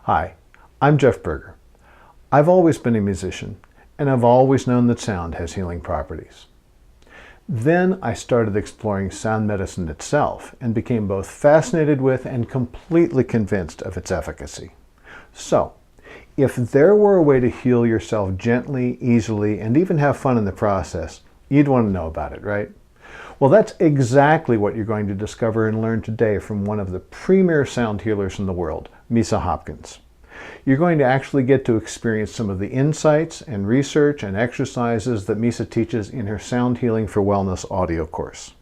Hi, I'm Jeff Berger. I've always been a musician, and I've always known that sound has healing properties. Then I started exploring sound medicine itself and became both fascinated with and completely convinced of its efficacy. So, if there were a way to heal yourself gently, easily, and even have fun in the process, you'd want to know about it, right? Well, that's exactly what you're going to discover and learn today from one of the premier sound healers in the world, Misa Hopkins. You're going to actually get to experience some of the insights and research and exercises that Misa teaches in her Sound Healing for Wellness audio course.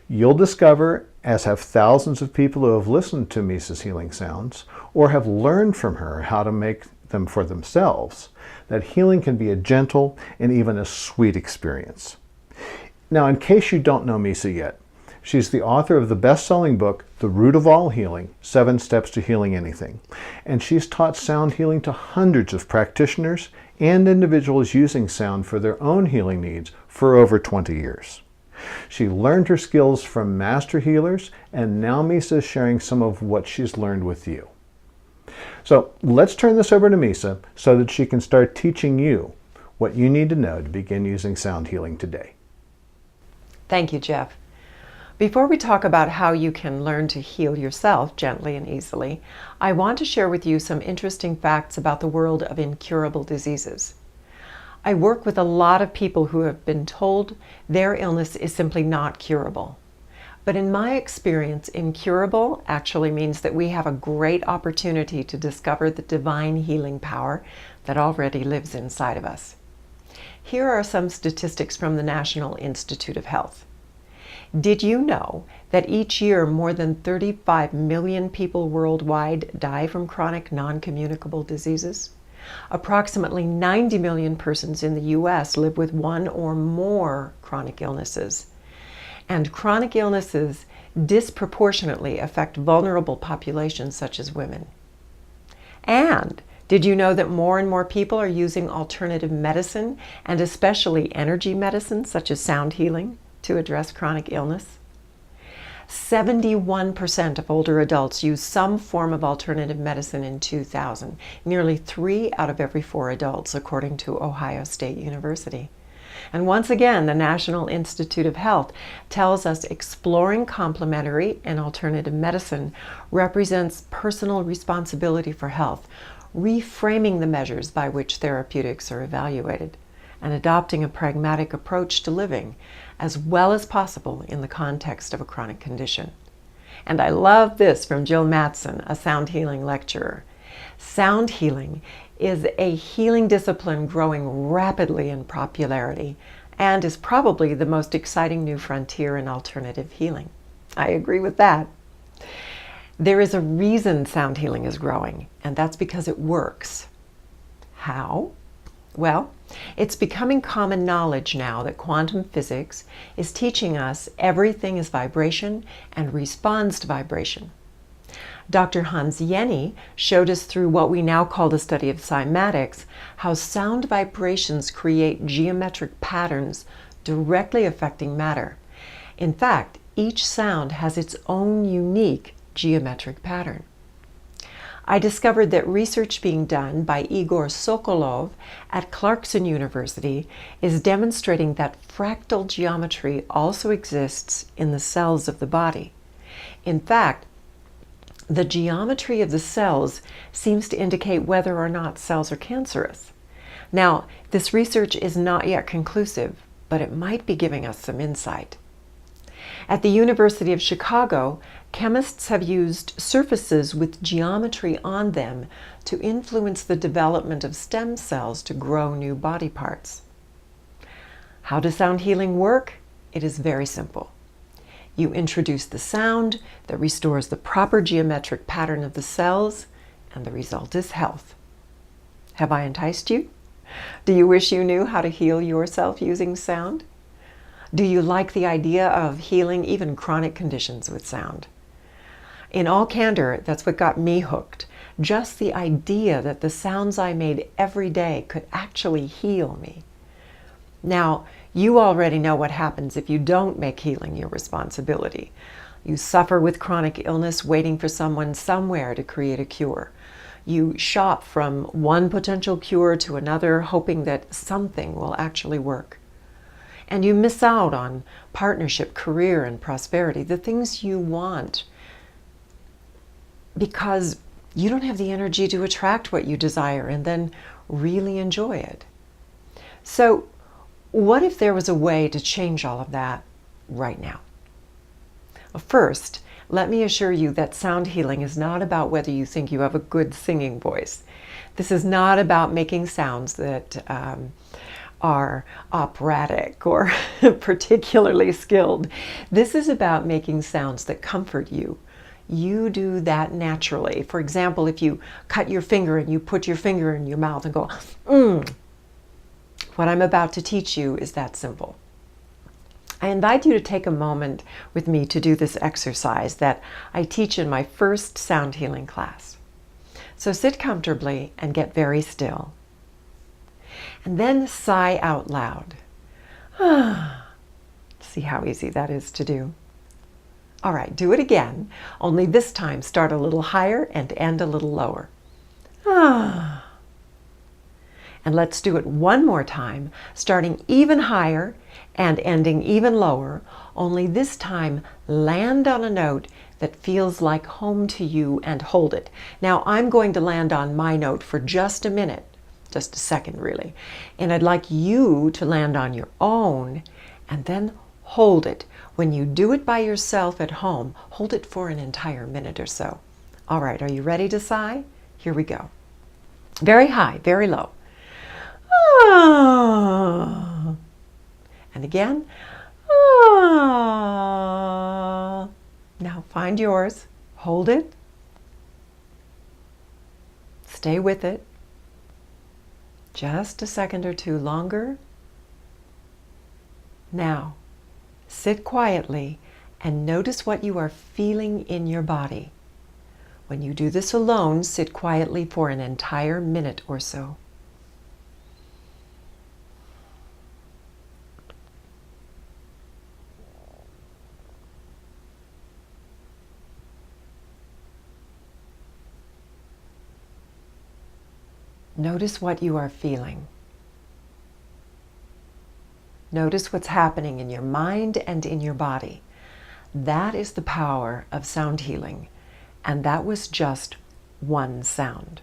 You'll discover, as have thousands of people who have listened to Misa's healing sounds or have learned from her how to make them for themselves, that healing can be a gentle and even a sweet experience. Now, in case you don't know Misa yet, she's the author of the best-selling book, The Root of All Healing, 7 Steps to Healing Anything. And she's taught sound healing to hundreds of practitioners and individuals using sound for their own healing needs for over 20 years. She learned her skills from master healers, and now Misa is sharing some of what she's learned with you. So let's turn this over to Misa so that she can start teaching you what you need to know to begin using sound healing today. Thank you, Jeff. Before we talk about how you can learn to heal yourself gently and easily, I want to share with you some interesting facts about the world of incurable diseases. I work with a lot of people who have been told their illness is simply not curable. But in my experience, incurable actually means that we have a great opportunity to discover the divine healing power that already lives inside of us. Here are some statistics from the National Institute of Health. Did you know that each year more than 35 million people worldwide die from chronic non-communicable diseases? Approximately 90 million persons in the U.S. live with one or more chronic illnesses. And chronic illnesses disproportionately affect vulnerable populations such as women. And did you know that more and more people are using alternative medicine, and especially energy medicine such as sound healing, to address chronic illness? 71% of older adults use some form of alternative medicine in 2000, nearly 3 out of every 4 adults, according to Ohio State University. And once again, the National Institute of Health tells us exploring complementary and alternative medicine represents personal responsibility for health, reframing the measures by which therapeutics are evaluated, and adopting a pragmatic approach to living as well as possible in the context of a chronic condition. And I love this from Jill Mattson, a sound healing lecturer. Sound healing is a healing discipline growing rapidly in popularity and is probably the most exciting new frontier in alternative healing. I agree with that. There is a reason sound healing is growing, and that's because it works. How? Well, it's becoming common knowledge now that quantum physics is teaching us everything is vibration and responds to vibration. Dr. Hans Jenny showed us through what we now call the study of cymatics how sound vibrations create geometric patterns directly affecting matter. In fact, each sound has its own unique geometric pattern. I discovered that research being done by Igor Sokolov at Clarkson University is demonstrating that fractal geometry also exists in the cells of the body. In fact, the geometry of the cells seems to indicate whether or not cells are cancerous. Now, this research is not yet conclusive, but it might be giving us some insight. At the University of Chicago, chemists have used surfaces with geometry on them to influence the development of stem cells to grow new body parts. How does sound healing work? It is very simple. You introduce the sound that restores the proper geometric pattern of the cells, and the result is health. Have I enticed you? Do you wish you knew how to heal yourself using sound? Do you like the idea of healing even chronic conditions with sound? In all candor, that's what got me hooked. Just the idea that the sounds I made every day could actually heal me. Now, you already know what happens if you don't make healing your responsibility. You suffer with chronic illness waiting for someone somewhere to create a cure. You shop from one potential cure to another, hoping that something will actually work. And you miss out on partnership, career, and prosperity, the things you want, because you don't have the energy to attract what you desire and then really enjoy it. So, what if there was a way to change all of that right now? Well, first, let me assure you that sound healing is not about whether you think you have a good singing voice. This is not about making sounds that are operatic or particularly skilled. This is about making sounds that comfort you. You do that naturally. For example, if you cut your finger and you put your finger in your mouth and go, what I'm about to teach you is that simple. I invite you to take a moment with me to do this exercise that I teach in my first sound healing class. So sit comfortably and get very still. And then sigh out loud. See how easy that is to do. All right, do it again, only this time start a little higher and end a little lower. And let's do it one more time, starting even higher and ending even lower, only this time land on a note that feels like home to you and hold it. Now I'm going to land on my note for just a minute, just a second really, and I'd like you to land on your own and then hold it. When you do it by yourself at home, hold it for an entire minute or so. All right, are you ready to sigh? Here we go. Very high, very low. And again. Now find yours. Hold it. Stay with it. Just a second or two longer. Now, sit quietly and notice what you are feeling in your body. When you do this alone, sit quietly for an entire minute or so. Notice what you are feeling. Notice what's happening in your mind and in your body. That is the power of sound healing, and that was just one sound.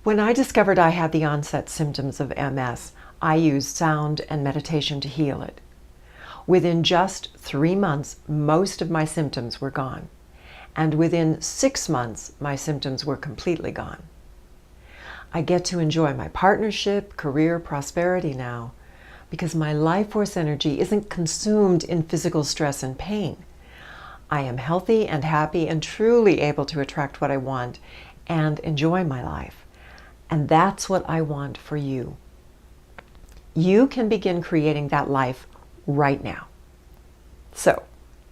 When I discovered I had the onset symptoms of MS, I used sound and meditation to heal it. Within just 3 months, most of my symptoms were gone, and within 6 months, my symptoms were completely gone. I get to enjoy my partnership, career, prosperity now, because my life force energy isn't consumed in physical stress and pain. I am healthy and happy and truly able to attract what I want and enjoy my life. And that's what I want for you. You can begin creating that life right now. So,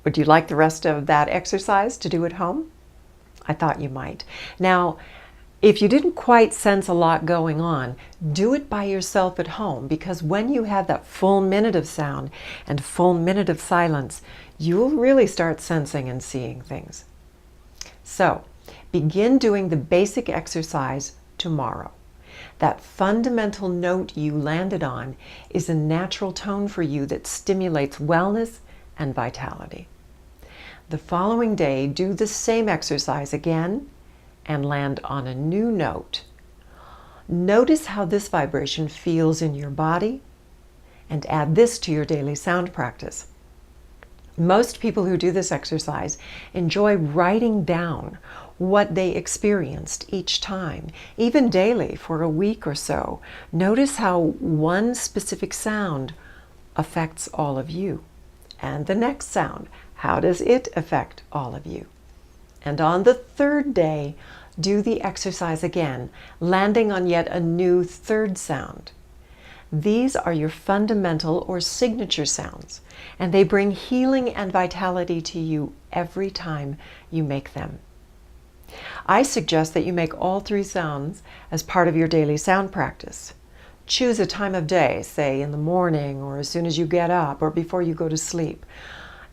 would you like the rest of that exercise to do at home? I thought you might. Now, if you didn't quite sense a lot going on, do it by yourself at home, because when you have that full minute of sound and full minute of silence, you'll really start sensing and seeing things. So, begin doing the basic exercise tomorrow. That fundamental note you landed on is a natural tone for you that stimulates wellness and vitality. The following day, do the same exercise again and land on a new note. Notice how this vibration feels in your body and add this to your daily sound practice. Most people who do this exercise enjoy writing down what they experienced each time, even daily for a week or so. Notice how one specific sound affects all of you. And the next sound, how does it affect all of you? And on the third day, do the exercise again, landing on yet a new third sound. These are your fundamental or signature sounds, and they bring healing and vitality to you every time you make them. I suggest that you make all 3 sounds as part of your daily sound practice. Choose a time of day, say in the morning or as soon as you get up or before you go to sleep,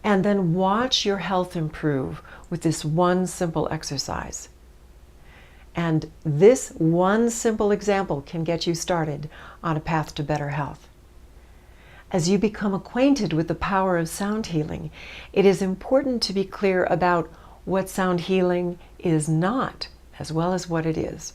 and then watch your health improve with this one simple exercise. And this one simple example can get you started on a path to better health. As you become acquainted with the power of sound healing, it is important to be clear about what sound healing is not, as well as what it is.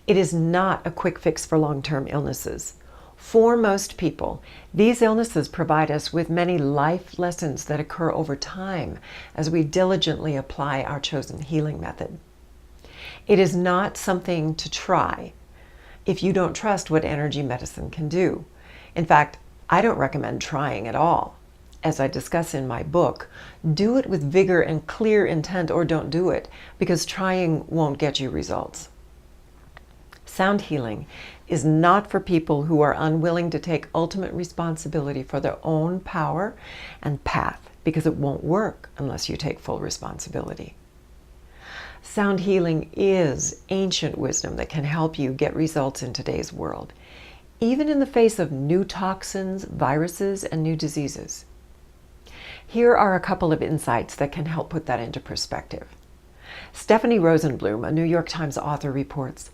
It is not a quick fix for long-term illnesses. For most people, these illnesses provide us with many life lessons that occur over time as we diligently apply our chosen healing method. It is not something to try if you don't trust what energy medicine can do. In fact, I don't recommend trying at all. As I discuss in my book, do it with vigor and clear intent, or don't do it, because trying won't get you results. Sound healing is not for people who are unwilling to take ultimate responsibility for their own power and path, because it won't work unless you take full responsibility. Sound healing is ancient wisdom that can help you get results in today's world, even in the face of new toxins, viruses, and new diseases. Here are a couple of insights that can help put that into perspective. Stephanie Rosenblum, a New York Times author, reports,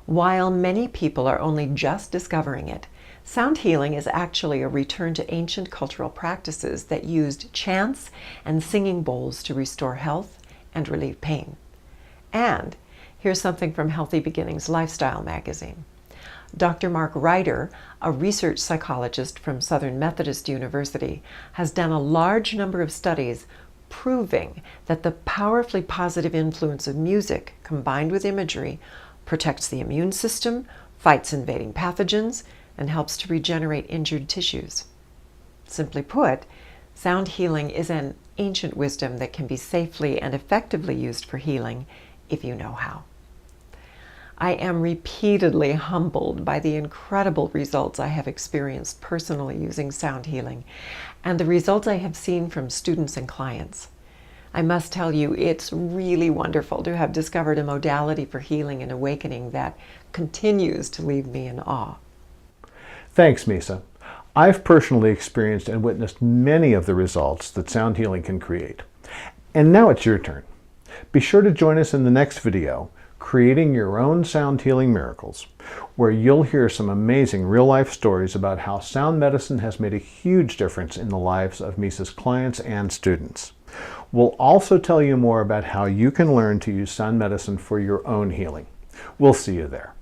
while many people are only just discovering it, sound healing is actually a return to ancient cultural practices that used chants and singing bowls to restore health and relieve pain. And here's something from Healthy Beginnings Lifestyle magazine. Dr. Mark Ryder, a research psychologist from Southern Methodist University, has done a large number of studies proving that the powerfully positive influence of music combined with imagery protects the immune system, fights invading pathogens, and helps to regenerate injured tissues. Simply put, sound healing is an ancient wisdom that can be safely and effectively used for healing if you know how. I am repeatedly humbled by the incredible results I have experienced personally using sound healing and the results I have seen from students and clients. I must tell you, it's really wonderful to have discovered a modality for healing and awakening that continues to leave me in awe. Thanks, Misa. I've personally experienced and witnessed many of the results that sound healing can create. And now it's your turn. Be sure to join us in the next video, Creating Your Own Sound Healing Miracles, where you'll hear some amazing real-life stories about how sound medicine has made a huge difference in the lives of Misa's clients and students. We'll also tell you more about how you can learn to use sound medicine for your own healing. We'll see you there.